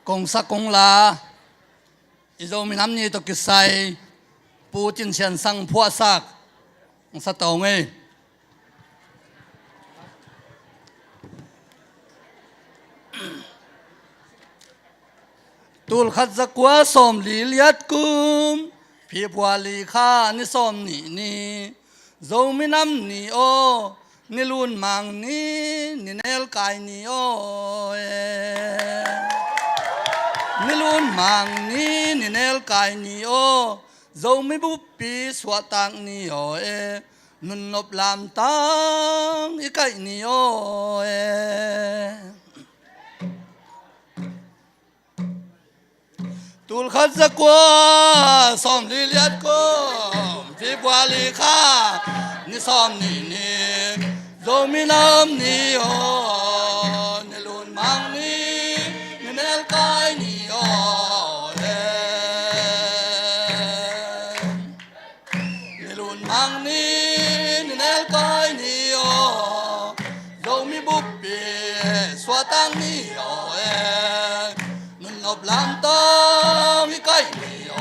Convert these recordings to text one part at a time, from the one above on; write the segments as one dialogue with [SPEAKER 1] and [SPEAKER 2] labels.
[SPEAKER 1] กงสักกงลาอิโจมิน้ำนี้ตกิสัยปูจินเชียนสังพัวสักสตองตูลขัดจักว่าสมลีเลียดกุมพี่พัวลีข้านิสมนี่โจมิน้ำนี้โอนิลุนมังนี้นิเนลกายนี้โอนิลุนมังนี้นิเนลกายนี้โอโจมิบุปปีสวตังนี้โอนุนนบลามตังอีกายนี้โอตูลขัดจักว่าสมลีเลียดกุมพี่พัวลีข้านิสมนี่โจมิน้ำนี้โอนิลุนมังนี้นิเนลกายนี้โอนิลุนมังนี้นิเนลกายนี้โอโจมิบุปปีสวตังนี้โอนุนนบลามตังอีกายนี้โอ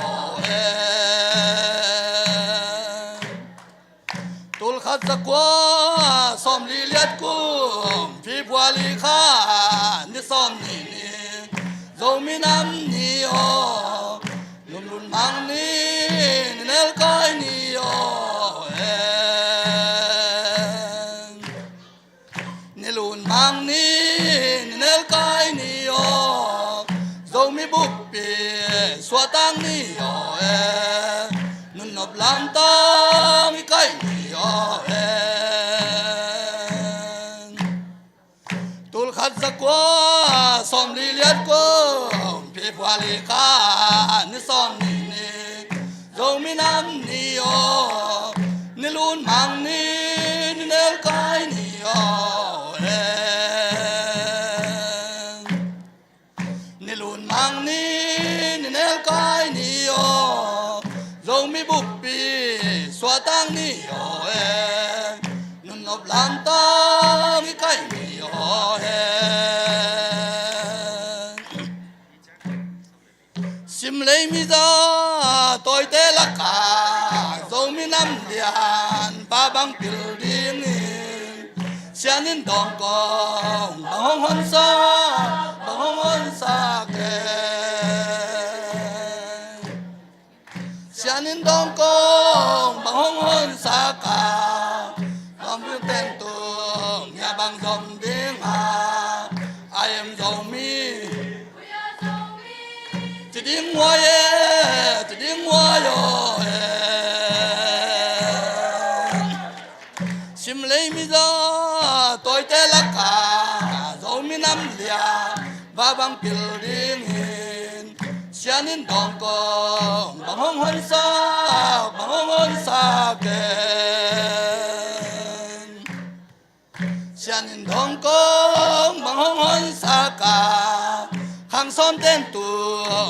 [SPEAKER 1] ตูลขัดจักว่าสมลีเลียดกุมพี่พัวลีข้านิสมนี่โจมิน้ำนี้โอลุนลุนมังนี้นิเนลกายนี้โอนิลุนมังนี้นิเนลกายนี้โอโจมิบุปปีสวตังนี้โอนุนนบลามตังอีกายนี้โอตูลขัดจักว่าสมลีเลียดกุมพี่พัวลีข้านิสมนี่โจมิน้ำนี้โอนิลุนมังนี้นิเนลกายนี้โอนิลุนมังนี้นิเนลกายนี้โอโจมิบุปปีสวตังนี้โอนุนนบลามตังอีกายนี้โอสิมเลยมิจาตอยเตลักกาโจมิน้ำเดียนบาบังปิลดิงเสียนินดองกองบังฮอนซาบังฮอนซาเกเสียนินดองกองบังฮอนซากาบังเป็นเต็มตัวเมียบังสมดิงอาI amโจมิจะดิ้งวัวจะดิ้งวัวโยสิมเลยมิจาตอยเตลักกาโจมิน้ำเลียบาบังปิลดิงเสียนินดองกองบังฮอนซาบังฮอนซาเกเสียนินดองกองบังฮอนซากาขังซ้อนเต้นตุ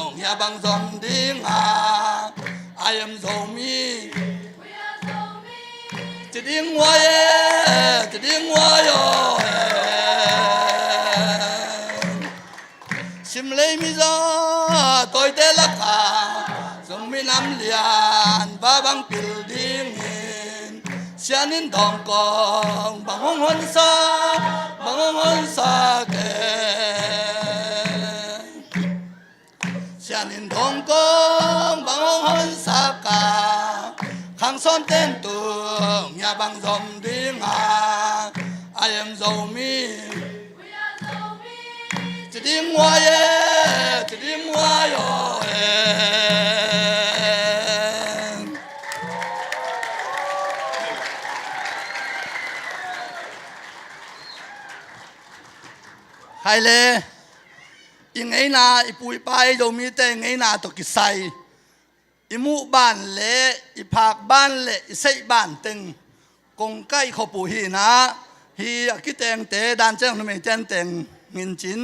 [SPEAKER 1] งอย่าบังสมดิ้งอาI amโจมิจะดิ้งวัวจะดิ้งวัวโยสิมเลยมิจาตอยเตลักกาโจมิน้ำเลียนบาบังปิลดิงเสียนินดองกองบังฮอนซาบังฮอนซาเกเสียนินดองกองบังฮอนซากาขังซ้อนเต้นตุงอย่าบังสมดิ้งอาI amโจมิจะดิ้งวัวจะดิ้งวัวโยใครเลยอีไงนาอีปุยไปโยมีแต่ไงนาตกิไซอีมุบ้านเละอีภาคบ้านเละอีไซบ้านตึงกงใกล้ขปูฮีนะฮีกิเตงเตดานเจ้าหนุ่มเจนเตงเงินจิน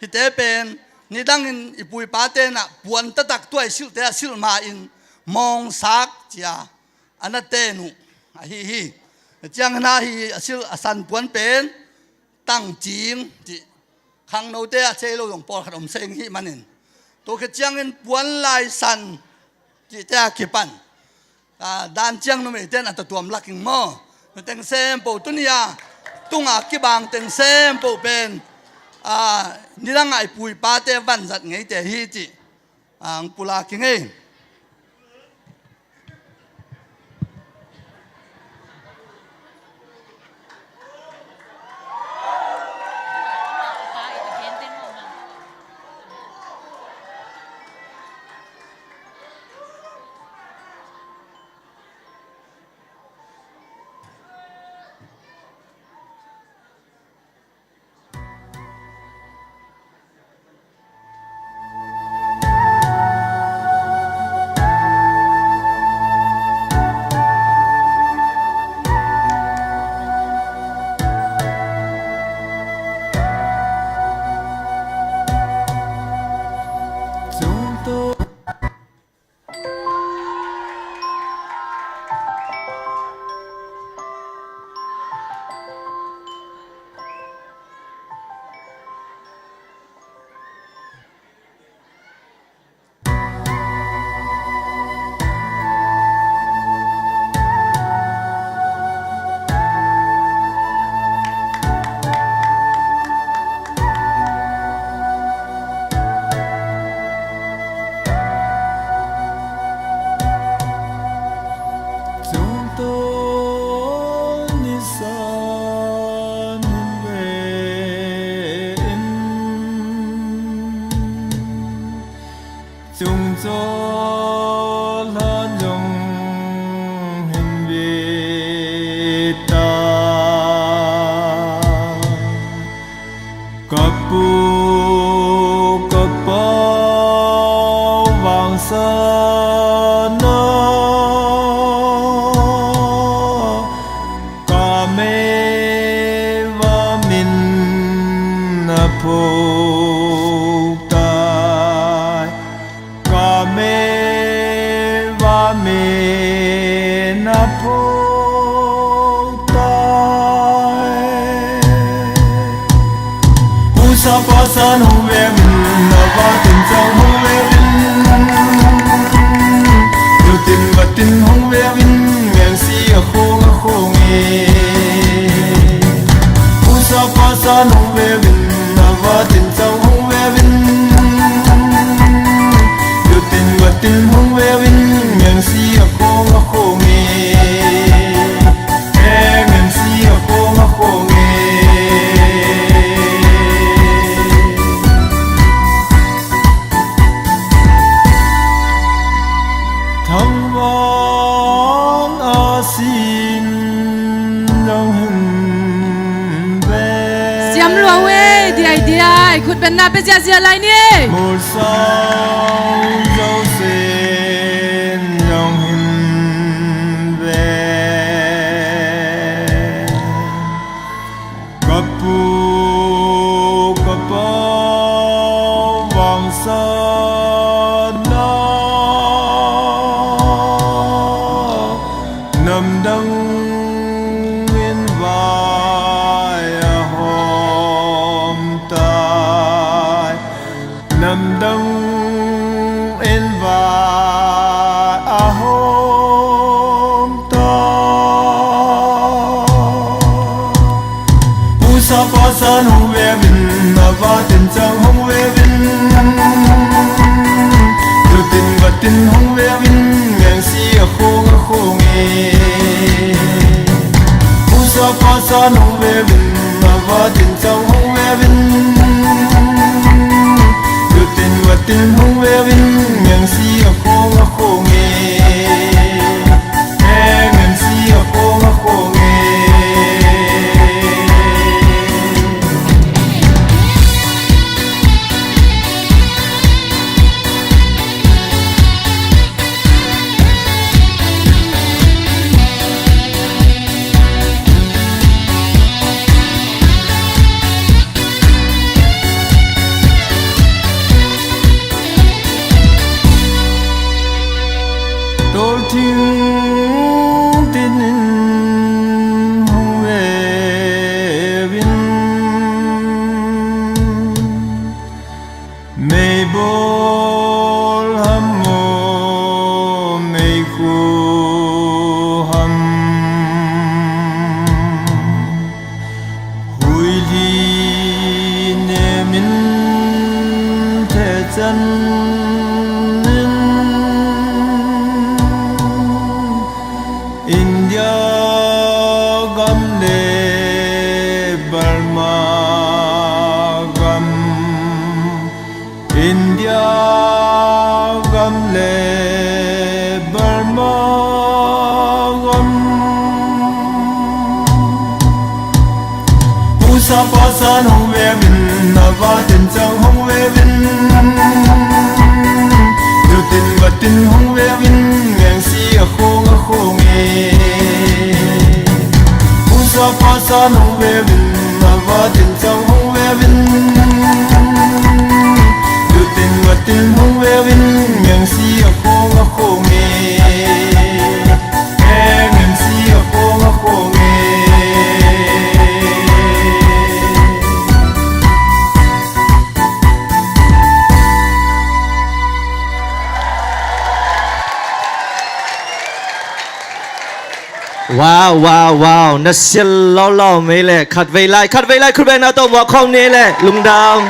[SPEAKER 1] ฮีเตเป็นนี่ดังอินอีปุยป้าเตน่ะปวนตะตักตัวสิลเตสิลมาอินมองซักจ้าอันนั้นเตนุฮีจังนาฮีสิลสันปวนเป็นตั้งจีงจิ khang nô te chế lâu dòng bò khát ông sen hi manin tôi cái chiang in buôn lai san chỉ te kipan đan chiang nó mấy tên là tuam laking mo tên xem bộ tunia tung kibang tên xem bộ bên ni lang ai pui pa te van zat ngai te hi chi ang pula ki ngai
[SPEAKER 2] เป็นนาเป็นเสียอะไรนี่
[SPEAKER 3] เ bol ham mo mei khu ham hui li ne min the chân India gam le Burma gam India gam le Burma gam Pusa pasan hong ve bin Nava tin chang hong ve bin Yêu tin và tin hong ve bin Ngang si a khong e Pusa pasan hong ve bin Nava tin chang hong ve bin Tin hong ve vin ngang si a khong e ngang si a khong e
[SPEAKER 4] wow nó xiên lâu lâu mấy lệ khát về lại khát về nào tôi mua không nè lệ lung đào